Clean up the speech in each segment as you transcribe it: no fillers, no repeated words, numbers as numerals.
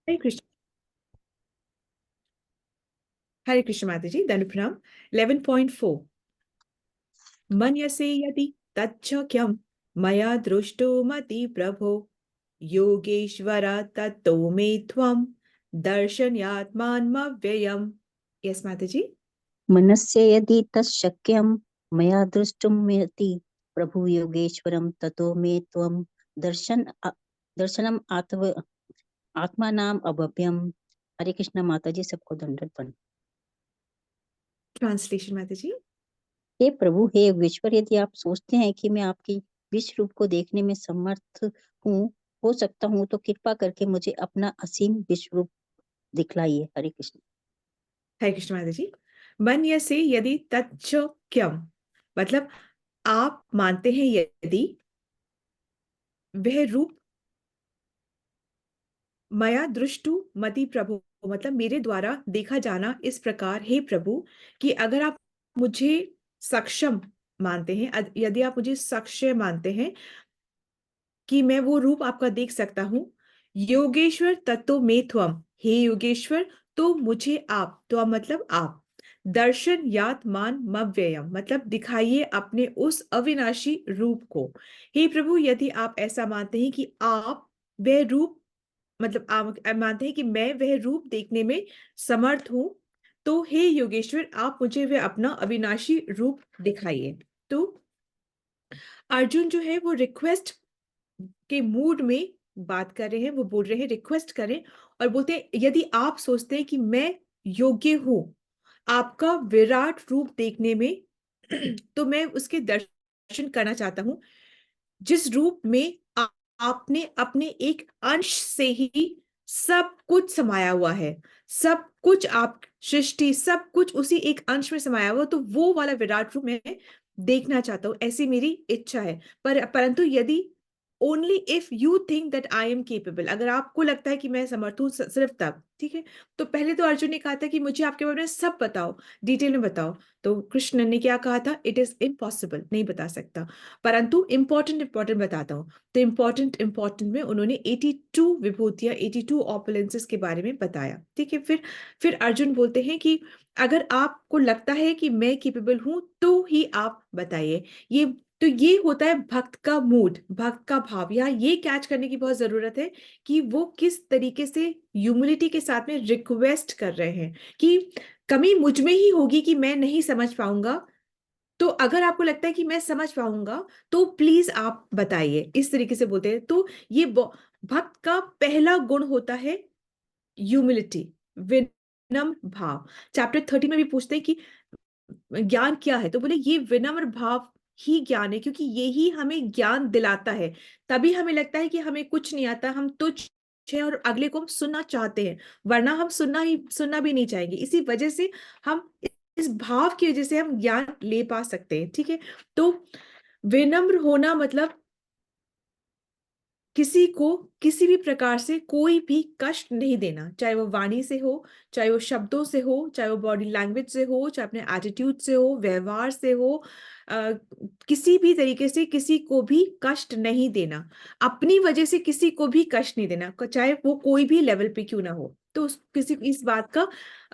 हरे कृष्ण। हरे कृष्ण माता जी, दंड प्रणाम। 11.4 मन्यसे यदि तच्छक्यं मया दृष्टो मति प्रभो योगेश्वरा तत्तो मे त्वं दर्शयात्मानमव्ययम्। यस माता जी। मनस्य यदि तच्छक्यं मया द्रष्टुमिति प्रभु योगेश्वरं ततो मे त्वं दर्शनम आत्मानाम अभव्यम। हरे कृष्ण माता जी, सबको दंडवत प्रणाम। ट्रांसलेशन माता जी। हे प्रभु, हे योगेश्वर, यदि आप सोचते हैं कि मैं आपकी विश्व रूप को देखने में समर्थ हो सकता हूँ, तो कृपा करके मुझे अपना असीम विश्व रूप दिखलाइए। हरे कृष्ण। हरे कृष्ण माता जी। मन्यसे यदि तच्छक्यं मतलब आप मानते हैं यदि वह रूप मया दृष्टु मति प्रभु मतलब मेरे द्वारा देखा जाना इस प्रकार, हे प्रभु, कि अगर आप मुझे सक्षम मानते हैं, यदि आप मुझे सक्षम मानते हैं कि मैं वो रूप आपका देख सकता हूं, योगेश्वर तत्तो मे त्वम, हे योगेश्वर, तो मुझे आप, त्वम मतलब आप, दर्शन यात मान मव्ययम मतलब दिखाइए अपने उस अविनाशी रूप को। हे प्रभु, यदि आप ऐसा मानते हैं कि आप वह रूप मतलब आप मानते हैं कि मैं वह रूप देखने में समर्थ हूं, तो हे योगेश्वर, आप मुझे वह अपना अविनाशी रूप दिखाइए। तो अर्जुन जो है वो रिक्वेस्ट के मूड में बात कर रहे हैं, वो बोल रहे हैं रिक्वेस्ट करें, और बोलते हैं यदि आप सोचते हैं कि मैं योग्य हूं आपका विराट रूप देखने में तो मैं उसके दर्शन करना चाहता हूं, जिस रूप में आपने अपने एक अंश से ही सब कुछ समाया हुआ है। सब कुछ आप सृष्टि सब कुछ उसी एक अंश में समाया हुआ, तो वो वाला विराट रूप मैं देखना चाहता हूं, ऐसी मेरी इच्छा है। परंतु यदि only if you think that I am capable, अगर आपको लगता है कि मैं समर्थ हूं, सिर्फ तब ठीक है। तो पहले तो अर्जुन ने कहा था कि मुझे आपके बारे में सब बताओ, डिटेल में बताओ। तो कृष्ण ने क्या कहा था? इट इज इम्पॉसिबल, नहीं बता सकता, परंतु इंपॉर्टेंट इंपॉर्टेंट बताता हूँ। तो इंपॉर्टेंट इंपॉर्टेंट में उन्होंने 82 विभूतियां, 82 ऑपुलेंसेस के बारे में बताया। ठीक है। फिर अर्जुन बोलते हैं कि अगर आपको लगता है कि मैं केपेबल हूं तो ही आप बताइए। ये तो ये होता है भक्त का मूड, भक्त का भाव। यहाँ ये कैच करने की बहुत जरूरत है कि वो किस तरीके से ह्यूमिलिटी के साथ में रिक्वेस्ट कर रहे हैं कि कमी मुझ में ही होगी कि मैं नहीं समझ पाऊंगा, तो अगर आपको लगता है कि मैं समझ पाऊंगा तो प्लीज आप बताइए, इस तरीके से बोलते हैं। तो ये भक्त का पहला गुण होता है ह्यूमिलिटी, विनम्र भाव। चैप्टर 30 में भी पूछते हैं कि ज्ञान क्या है, तो बोले ये विनम्र भाव ही ज्ञान है, क्योंकि ये ही हमें ज्ञान दिलाता है। तभी हमें लगता है कि हमें कुछ नहीं आता, हम तुच्छ हैं और अगले को हम सुनना चाहते हैं, वरना हम सुनना भी नहीं चाहेंगे। इसी वजह से हम इस भाव की वजह से हम ज्ञान ले पा सकते हैं। ठीक है। तो विनम्र होना मतलब किसी को किसी भी प्रकार से कोई भी कष्ट नहीं देना, चाहे वो वाणी से हो, चाहे वो शब्दों से हो, चाहे वो बॉडी लैंग्वेज से हो, चाहे अपने एटीट्यूड से हो, व्यवहार से हो, आ, किसी भी तरीके से किसी को भी कष्ट नहीं देना, अपनी वजह से किसी को भी कष्ट नहीं देना, चाहे वो कोई भी लेवल पे क्यों ना हो। तो किसी इस बात का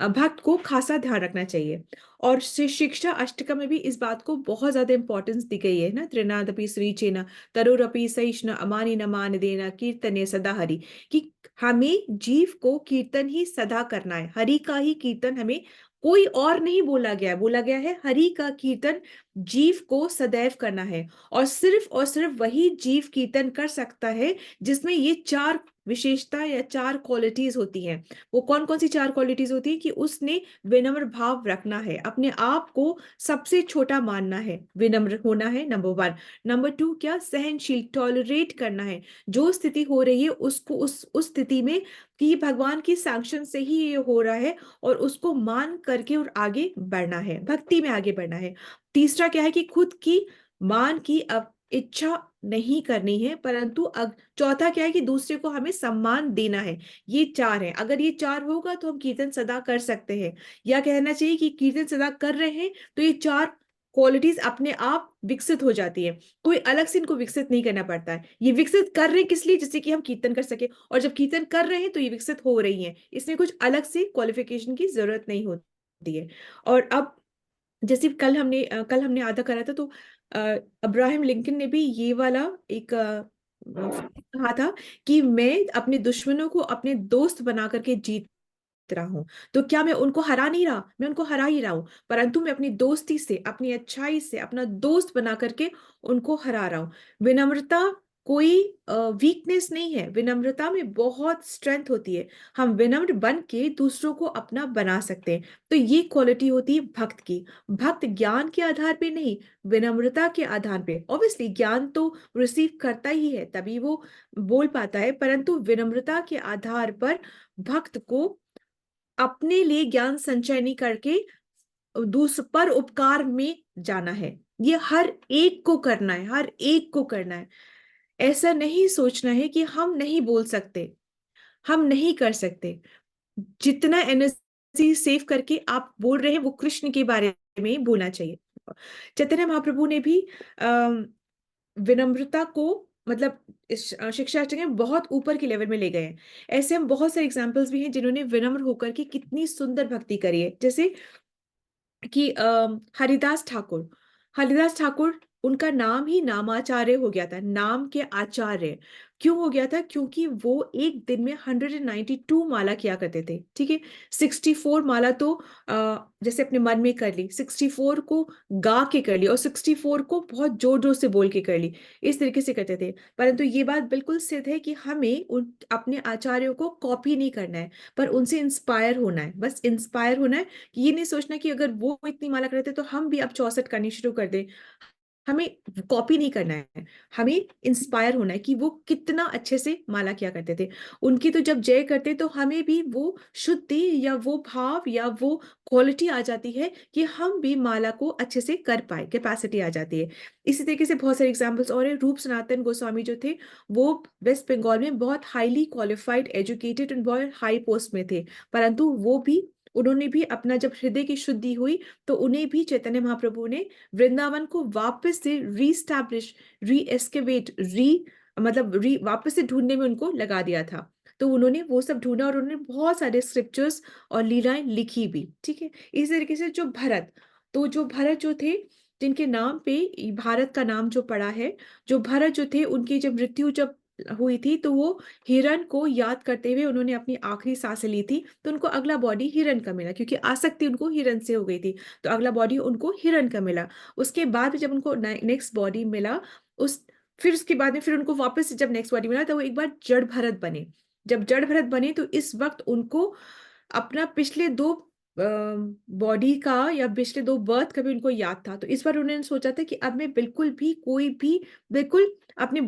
भक्त को खासा ध्यान रखना चाहिए। और शिक्षा अष्टकम में भी इस बात को बहुत ज्यादा इंपॉर्टेंस दी गई है ना, त्रिनादपि श्रीचेन तरुरपि सहिष्णु अमानि न मान देना कीर्तने सदा हरि, कि हमें जीव को कीर्तन ही सदा करना है, हरि का ही कीर्तन, हमें कोई और नहीं बोला गया है, बोला गया है हरि का कीर्तन जीव को सदैव करना है। और सिर्फ वही जीव कीर्तन कर सकता है जिसमें ये चार विशेषता या चार क्वालिटीज होती हैं। वो कौन कौन सी चार क्वालिटीज होती है? कि उसने विनम्र भाव रखना है, अपने आप को सबसे छोटा मानना है, विनम्र होना है, नंबर वन। नंबर टू क्या? सहनशील, टॉलरेट करना है जो स्थिति हो रही है उसको, उस स्थिति में कि भगवान की सैंक्शन से ही ये हो रहा है, और उसको मान करके और आगे बढ़ना है, भक्ति में आगे बढ़ना है। तीसरा क्या है? कि खुद की मान की अब इच्छा नहीं करनी है, परंतु चौथा क्या है? कि दूसरे को हमें सम्मान देना है। ये चार है, अगर ये चार होगा तो हम कीर्तन सदा कर सकते हैं, या कहना चाहिए कि कीर्तन सदा कर रहे हैं तो ये चार क्वालिटीज अपने आप विकसित हो जाती है। कोई अलग से इनको विकसित नहीं करना पड़ता है, ये विकसित कर रहे हैं किस लिए, जिससे कि हम कीर्तन कर सके, और जब कीर्तन कर रहे हैं तो ये विकसित हो रही हैं, इसमें कुछ अलग से क्वालिफिकेशन की जरूरत नहीं होती है। और अब जैसे कल हमने आधा करा था, तो अब्राहम लिंकन ने भी ये वाला एक कहा था कि मैं अपने दुश्मनों को अपने दोस्त बना करके जीत रहा हूं। तो क्या मैं उनको हरा नहीं रहा, मैं उनको हरा ही रहा हूं, परंतु मैं अपनी दोस्ती से, अपनी अच्छाई से अपना दोस्त बना करके उनको हरा रहा हूं। विनम्रता कोई वीकनेस नहीं है, विनम्रता में बहुत स्ट्रेंथ होती है। हम विनम्र बन के दूसरों को अपना बना सकते हैं। तो ये क्वालिटी होती है भक्त की। भक्त ज्ञान के आधार पे नहीं, विनम्रता के आधार पे, ऑब्वियसली ज्ञान तो रिसीव करता ही है तभी वो बोल पाता है, परंतु विनम्रता के आधार पर भक्त को अपने लिए ज्ञान संचय नहीं करके दूसर पर उपकार में जाना है। ये हर एक को करना है, हर एक को करना है। ऐसा नहीं सोचना है कि हम नहीं बोल सकते, हम नहीं कर सकते। जितना एनर्जी सेव करके आप बोल रहे हैं वो कृष्ण के बारे में ही बोलना चाहिए। चैतन्य महाप्रभु ने भी विनम्रता को मतलब इस शिक्षा में बहुत ऊपर के लेवल में ले गए हैं। ऐसे हम बहुत सारे एग्जांपल्स भी हैं जिन्होंने विनम्र होकर के कितनी सुंदर भक्ति करी है। जैसे कि हरिदास ठाकुर, हरिदास ठाकुर उनका नाम ही नामाचार्य हो गया था, नाम के आचार्य। क्यों हो गया था? क्योंकि वो एक दिन में 192 माला किया करते थे। ठीक है, 64 माला तो जैसे अपने मन में कर ली, 64 को गा के कर ली, और 64 को बहुत जोर जोर से बोल के कर ली। इस तरीके से करते थे। परंतु ये बात बिल्कुल सिद्ध है कि हमें उन अपने आचार्यों को कॉपी नहीं करना है, पर उनसे इंस्पायर होना है, बस इंस्पायर होना है। ये नहीं सोचना कि अगर वो इतनी माला करते तो हम भी अब 64 करनी शुरू कर दें। हमें कॉपी नहीं करना है, हमें इंस्पायर होना है कि वो कितना अच्छे से माला किया करते थे। उनकी तो जब जय करते तो हमें भी वो शुद्धि या वो भाव या वो क्वालिटी आ जाती है कि हम भी माला को अच्छे से कर पाए, कैपेसिटी आ जाती है। इसी तरीके से बहुत सारे एग्जाम्पल्स और है। रूप सनातन गोस्वामी जो थे, वो वेस्ट बंगाल में बहुत हाईली क्वालिफाइड, एजुकेटेड और बहुत हाई पोस्ट में थे, परंतु वो भी, उन्होंने भी अपना जब हृदय की शुद्धि हुई तो उन्हें भी चैतन्य महाप्रभु ने वृंदावन को वापस से रीस्टैब्लिश, री एस्केवेट, मतलब वापस से ढूंढने में उनको लगा दिया था। तो उन्होंने वो सब ढूंढा और उन्होंने बहुत सारे स्क्रिप्चर्स और लीलाएं लिखी भी। ठीक है, इस तरीके से जो भरत, तो जो भरत जो थे, जिनके नाम पे भारत का नाम जो पड़ा है, जो भरत जो थे, उनकी जब मृत्यु जब हुई थी तो वो हिरण को याद करते हुए उन्होंने अपनी आखिरी सांसें ली थी। तो उनको अगला बॉडी हिरण का मिला, क्योंकि आसक्ति उनको हिरण से हो गई थी, तो अगला बॉडी उनको हिरण का मिला। उसके बाद जब उनको नेक्स्ट बॉडी मिला, उस फिर उसके बाद में फिर उनको वापस से जब नेक्स्ट बॉडी मिला तो वो एक बार जड़ भरत बने। जब जड़ भरत बने तो इस वक्त उनको अपना पिछले दो बॉडी का या पिछले दो बर्थ का भी उनको याद था। तो इस बार उन्होंने सोचा था कि अब मैं बिल्कुल भी कोई भी, बिल्कुल अपनी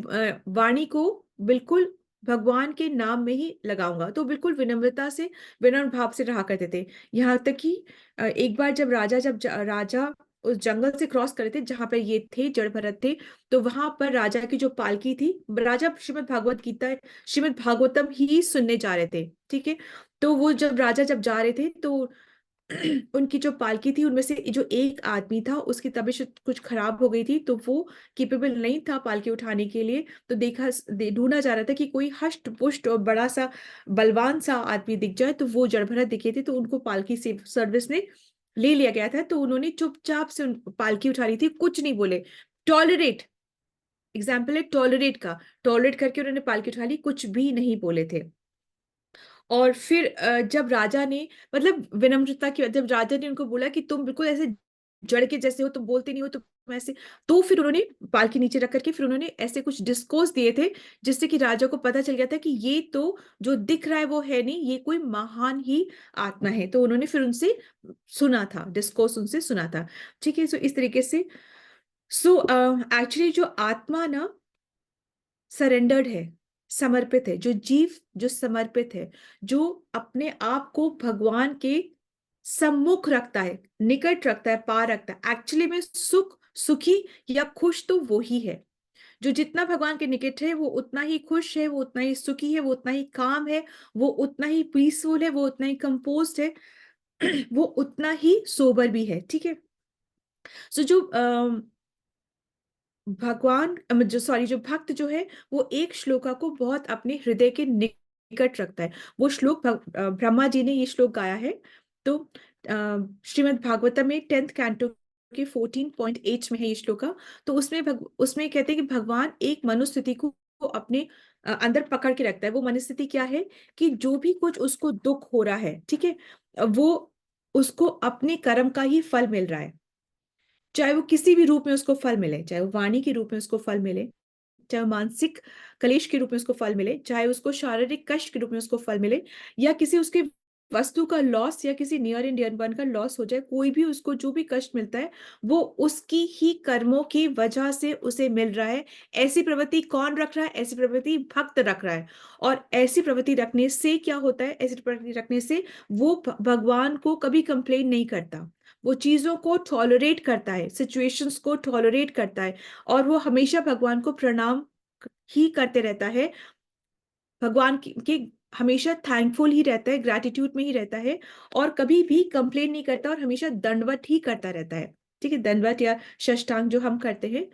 वाणी को बिल्कुल भगवान के नाम में ही लगाऊंगा। तो बिल्कुल विनम्रता से, विनम्र भाव से रहा करते थे। यहाँ तक कि एक बार जब राजा उस जंगल से क्रॉस कर रहे थे जहां पर ये थे, जड़ भरत थे, तो वहां पर राजा की जो पालकी थी, राजा श्रीमद् भागवत गीता, श्रीमद् भागवतम ही सुनने जा रहे थे। ठीक है, तो वो जब राजा जब जा रहे थे तो उनकी जो पालकी थी उनमें से जो एक आदमी था उसकी तबीयत कुछ खराब हो गई थी, तो वो केपेबल नहीं था पालकी उठाने के लिए। तो ढूंढा जा रहा था कि कोई हष्ट पुष्ट और बड़ा सा बलवान सा आदमी दिख जाए। तो वो जड़भरत दिखे थे, तो उनको पालकी से सर्विस में ले लिया गया था। तो उन्होंने चुपचाप से पालकी उठा रही थी, कुछ नहीं बोले। टॉलरेट, एग्जाम्पल है टॉलरेट का, टॉलरेट करके उन्होंने पालकी उठा ली, कुछ भी नहीं बोले थे। और फिर जब राजा ने, मतलब विनम्रता की, जब राजा ने उनको बोला कि तुम बिल्कुल ऐसे जड़ के जैसे हो, तुम बोलते नहीं हो, तुम ऐसे, तो फिर उन्होंने पालकी नीचे रख करके फिर उन्होंने ऐसे कुछ डिस्कोर्स दिए थे, जिससे कि राजा को पता चल गया था कि ये तो जो दिख रहा है वो है नहीं, ये कोई महान ही आत्मा है। तो उन्होंने फिर उनसे सुना था, डिस्कोर्स उनसे सुना था। ठीक है, सो इस तरीके से, सो एक्चुअली जो आत्मा ना सरेंडर्ड है, समर्पित है, जो जीव जो समर्पित है, जो अपने आप को भगवान के सम्मुख रखता है, निकट रखता है, पार रखता है, एक्चुअली में सुखी या खुश तो वो ही है। जो जितना भगवान के निकट है वो उतना ही खुश है, वो उतना ही सुखी है, वो उतना ही काम है, वो उतना ही पीसफुल है, वो उतना ही कंपोज्ड है, वो उतना ही सोबर भी है। ठीक है, सो जो भगवान जो भक्त जो है वो एक श्लोका को बहुत अपने हृदय के निकट रखता है। वो श्लोक ब्रह्मा जी ने ये श्लोक गाया है। तो श्रीमद् भागवतम में 10th कैंटो के 14.8 में है ये श्लोका। तो उसमें कहते हैं कि भगवान एक मनुस्थिति को अपने अंदर पकड़ के रखता है। वो मनुस्थिति क्या है कि जो भी कुछ उसको दुख हो रहा है, ठीक है, वो उसको अपने कर्म का ही फल मिल रहा है। चाहे वो किसी भी रूप में उसको फल मिले, चाहे वो वाणी के रूप में उसको फल मिले, चाहे वो मानसिक कलेश के रूप में उसको फल मिले, चाहे उसको शारीरिक कष्ट के रूप में उसको फल मिले, या किसी उसके वस्तु का लॉस या किसी नियर एंड डियर वन का लॉस हो जाए, कोई भी उसको जो भी कष्ट मिलता है वो उसकी ही कर्मों की वजह से उसे मिल रहा है। ऐसी प्रवृत्ति कौन रख रहा है? ऐसी प्रवृत्ति भक्त रख रहा है। और ऐसी प्रवृत्ति रखने से क्या होता है? ऐसी प्रवृत्ति रखने से वो भगवान को कभी कंप्लेन नहीं करता। वो चीजों को टॉलरेट करता है, सिचुएशंस को टॉलरेट करता है, और वो हमेशा भगवान को प्रणाम ही करते रहता है। भगवान के हमेशा थैंकफुल ही रहता है, ग्रैटिट्यूड में ही रहता है, और कभी भी कंप्लेन नहीं करता, और हमेशा दंडवत ही करता रहता है। ठीक है, दंडवत या षष्टांग जो हम करते हैं,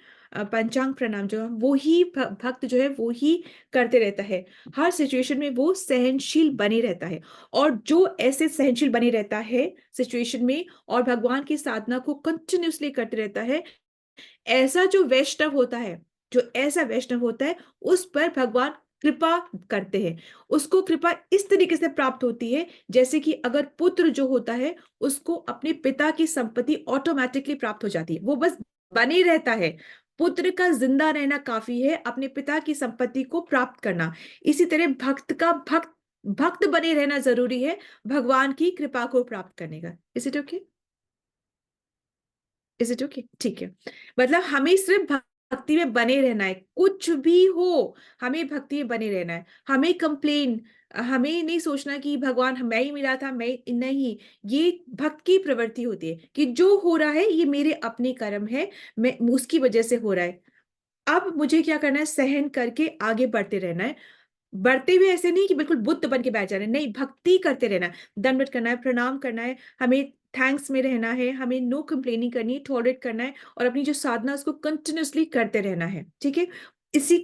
पंचांग प्रणाम जो हम, वो ही भक्त जो है वो ही करते रहता है। हर सिचुएशन में वो सहनशील बने रहता है। और जो ऐसे सहनशील बने रहता है सिचुएशन में, और भगवान की साधना को कंटिन्यूसली करते रहता है, ऐसा जो वैष्णव होता है, जो ऐसा वैष्णव होता है, उस पर भगवान कृपा करते हैं। उसको कृपा इस तरीके से प्राप्त होती है जैसे कि अगर पुत्र जो होता है उसको अपने पिता की संपत्ति ऑटोमेटिकली प्राप्त हो जाती है, वो बस बने रहता है। पुत्र का जिंदा रहना काफी है अपने पिता की संपत्ति को प्राप्त करना। इसी तरह भक्त भक्त बने रहना जरूरी है भगवान की कृपा को प्राप्त करने का। Is it okay? Is it okay? ठीक है। मतलब हमें सिर्फ भक्ति में बने रहना है, कुछ भी हो हमें भक्ति में बने रहना है। हमें नहीं सोचना कि भगवान मैं ही मिला था, मैं नहीं। ये भक्त की प्रवृत्ति होती है कि जो हो रहा है ये मेरे अपने कर्म है, मैं उसकी वजह से हो रहा है। अब मुझे क्या करना है? सहन करके आगे बढ़ते रहना है। बढ़ते हुए ऐसे नहीं कि बिल्कुल बुद्ध बन के बैठ जाना है, नहीं, भक्ति करते रहना है, दंडवत करना है, प्रणाम करना है, हमें थैंक्स में रहना है, हमें नो कंप्लेनिंग करनी है, टॉलरेट करना है, और अपनी जो साधना उसको कंटिन्यूअसली करते रहना है। ठीक है, इसी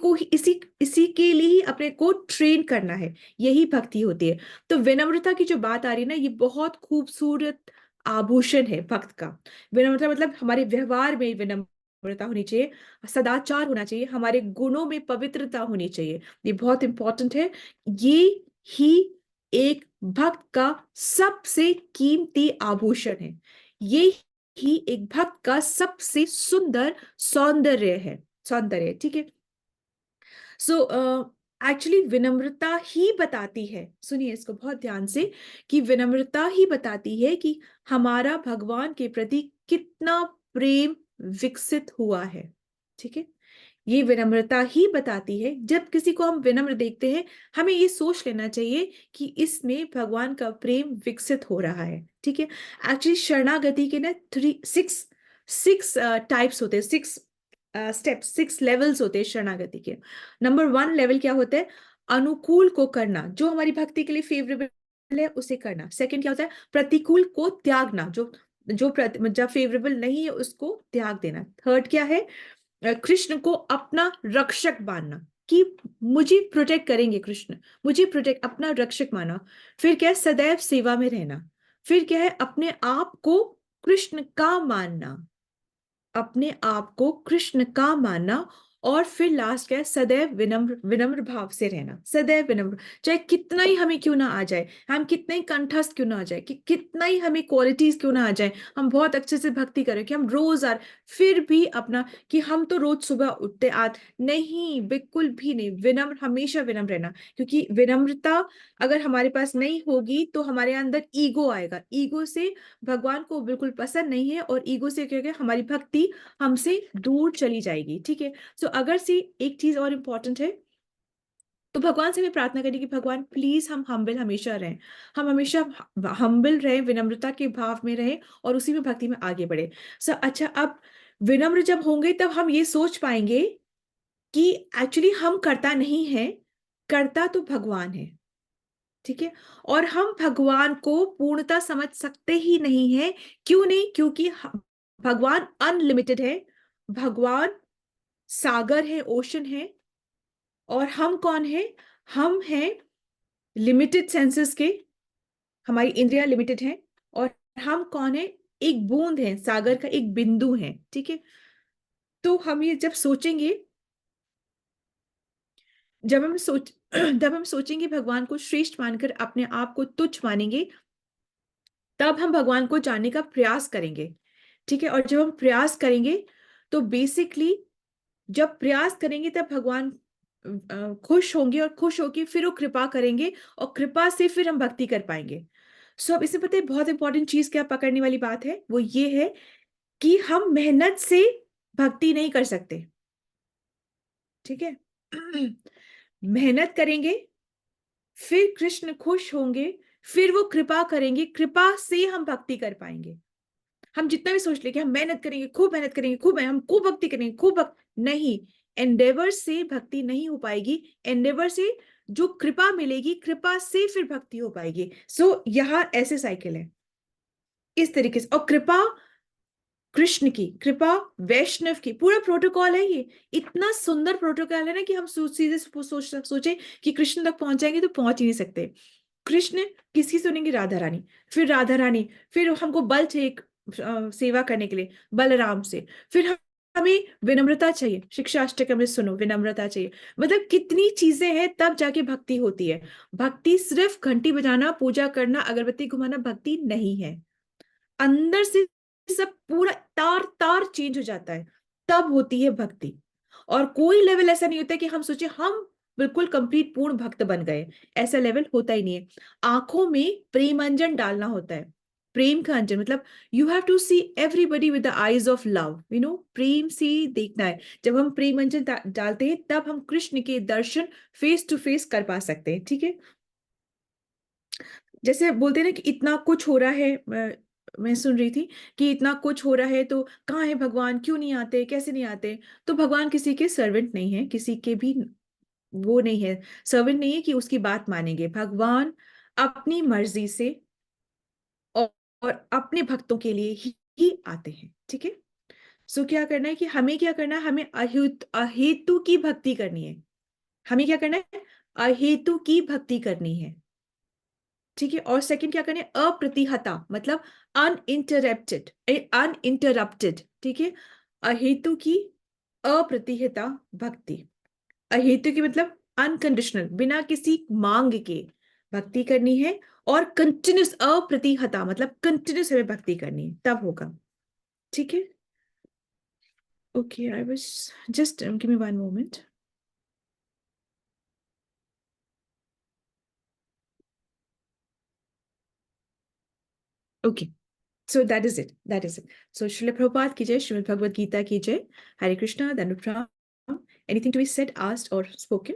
के लिए ही अपने को ट्रेन करना है। यही भक्ति होती है। तो विनम्रता की जो बात आ रही है ना, ये बहुत खूबसूरत आभूषण है भक्त का। विनम्रता मतलब हमारे व्यवहार में विनम्रता होनी चाहिए, सदाचार होना चाहिए, हमारे गुणों में पवित्रता होनी चाहिए। ये बहुत इंपॉर्टेंट है। ये ही एक भक्त का सबसे कीमती आभूषण है। ये ही एक भक्त का सबसे सुंदर सौंदर्य। ठीक है। सो एक्चुअली विनम्रता ही बताती है, सुनिए इसको बहुत ध्यान से, कि विनम्रता ही बताती है कि हमारा भगवान के प्रति कितना प्रेम विकसित हुआ है। ठीक है, ये विनम्रता ही बताती है। जब किसी को हम विनम्र देखते हैं, हमें ये सोच लेना चाहिए कि इसमें भगवान का प्रेम विकसित हो रहा है। ठीक है। एक्चुअली शरणागति के ना सिक्स सिक्स टाइप्स होते हैं, सिक्स स्टेप्स, सिक्स लेवल्स होते हैं शरणागति के। नंबर 1 लेवल क्या होता है? अनुकूल को करना, जो हमारी भक्ति के लिए फेवरेबल है उसे करना। सेकंड क्या होता है? प्रतिकूल को त्यागना, जब फेवरेबल नहीं है उसको त्याग देना। थर्ड क्या है? कृष्ण को अपना रक्षक मानना, कि मुझे प्रोटेक्ट करेंगे कृष्ण, मुझे प्रोटेक्ट, अपना रक्षक माना। फिर क्या है? सदैव सेवा में रहना। फिर क्या है? अपने आप को कृष्ण का मानना, अपने आप को कृष्ण का मानना। और फिर लास्ट क्या है? सदैव विनम्र विनम्र भाव से रहना, सदैव विनम्र। चाहे कितना ही हमें क्यों ना आ जाए, हम कितने ही कंठस्थ क्यों ना आ जाए, कि कितना ही हमें क्वालिटीज क्यों ना आ जाए, हम बहुत अच्छे से भक्ति करें, कि हम रोज आ, फिर भी अपना, कि हम तो रोज सुबह उठते आज नहीं, बिल्कुल भी नहीं। विनम्र, हमेशा विनम्र रहना। क्योंकि विनम्रता अगर हमारे पास नहीं होगी तो हमारे अंदर ईगो आएगा। ईगो से भगवान को बिल्कुल पसंद नहीं है, और ईगो से क्या क्या हमारी भक्ति हमसे दूर चली जाएगी। ठीक है। सो अगर से एक चीज और इंपॉर्टेंट है, तो भगवान से हमें प्रार्थना करें कि भगवान प्लीज हम हम्बल हमेशा रहें, हम हमेशा हम्बल रहें, विनम्रता के भाव में रहें, और उसी में भक्ति में आगे बढ़े। अच्छा, अब विनम्र जब होंगे तब हम ये सोच पाएंगे कि एक्चुअली हम करता नहीं है, करता तो भगवान है। ठीक है। और हम भगवान को पूर्णता समझ सकते ही नहीं है। क्यों नहीं? क्योंकि भगवान अनलिमिटेड है, भगवान सागर है, ओशन है, और हम कौन है? हम हैं लिमिटेड सेंसेस के, हमारी इंद्रियां लिमिटेड हैं, और हम कौन है? एक बूंद है, सागर का एक बिंदु है, ठीक है। तो हम ये जब सोचेंगे, जब हम सोच जब हम सोचेंगे, भगवान को श्रेष्ठ मानकर अपने आप को तुच्छ मानेंगे, तब हम भगवान को जानने का प्रयास करेंगे, ठीक है। और जब हम प्रयास करेंगे, तो बेसिकली जब प्रयास करेंगे तब भगवान खुश होंगे, और खुश होके फिर वो कृपा करेंगे, और कृपा से फिर हम भक्ति कर पाएंगे। सो अब इससे पता है बहुत इंपॉर्टेंट चीज क्या पकड़ने वाली बात है, वो ये है कि हम मेहनत से भक्ति नहीं कर सकते, ठीक है। मेहनत करेंगे, फिर कृष्ण खुश होंगे, फिर वो कृपा करेंगे, कृपा से हम भक्ति कर पाएंगे। हम जितना भी सोच ले कि हम मेहनत करेंगे, खूब मेहनत करेंगे, हम खूब भक्ति करेंगे, नहीं, एंडेवर से भक्ति नहीं हो पाएगी। एंडेवर से जो कृपा मिलेगी, कृपा से फिर भक्ति हो पाएगी। सो यहाँ ऐसे साइकिल है इस तरीके से। और कृपा कृष्ण की, कृपा वैष्णव की, पूरा प्रोटोकॉल है ये। इतना सुंदर प्रोटोकॉल है ना कि हम सीधे सोचे कि कृष्ण तक पहुंच जाएंगे, तो पहुंच ही नहीं सकते। कृष्ण किसकी सुनेंगे? राधा रानी। फिर राधा रानी, फिर हमको बल चाहिए सेवा करने के लिए, बलराम से। फिर हमें विनम्रता चाहिए, शिक्षा अष्टकम में सुनो, विनम्रता चाहिए। मतलब कितनी चीजें हैं, तब जाके भक्ति होती है। भक्ति सिर्फ घंटी बजाना, पूजा करना, अगरबत्ती घुमाना भक्ति नहीं है। अंदर से सब पूरा तार तार चेंज हो जाता है, तब होती है भक्ति। और कोई लेवल ऐसा नहीं होता कि हम सोचे हम बिल्कुल कंप्लीट पूर्ण भक्त बन गए, ऐसा लेवल होता ही नहीं है। आंखों में प्रेम अंजन डालना होता है, प्रेम का अंजन, मतलब you have to see everybody with the eyes of love, प्रेम से देखना है। जब हम प्रेम अंजन डालते हैं, तब हम कृष्ण के दर्शन फेस टू फेस कर पा सकते हैं, ठीक है। जैसे बोलते हैं ना कि इतना कुछ हो रहा है, मैं सुन रही थी कि इतना कुछ हो रहा है, तो कहाँ है भगवान, क्यों नहीं आते, कैसे नहीं आते? तो भगवान किसी के सर्वेंट नहीं है, किसी के भी वो नहीं है, सर्वेंट नहीं है कि उसकी बात मानेंगे। भगवान अपनी मर्जी से और, और अपने भक्तों के लिए ही आते हैं, ठीक है। सो क्या करना है कि हमें क्या करना है? हमें अहेतु की भक्ति करनी है। हमें क्या करना है? अहेतु की भक्ति करनी है, ठीक है। और सेकंड क्या करना है? अप्रतिहता, मतलब अनइंटरप्टेड, अनइंटरप्टेड, ठीक है। अहेतु की अप्रतिहता भक्ति। अहेतु की मतलब अनकंडीशनल, बिना किसी मांग के भक्ति करनी है। और कंटिन्यूस, अप्रतिहता मतलब कंटिन्यूस हमें भक्ति करनी है, तब होगा, ठीक है। Okay, I was just give me one moment. Okay, so that is it, that is it. So Srila Prabhupada की जय, श्रीमद् भगवद गीता की जय। हरे कृष्णा, धन्यवाद। Anything to be said, asked और स्पोकन?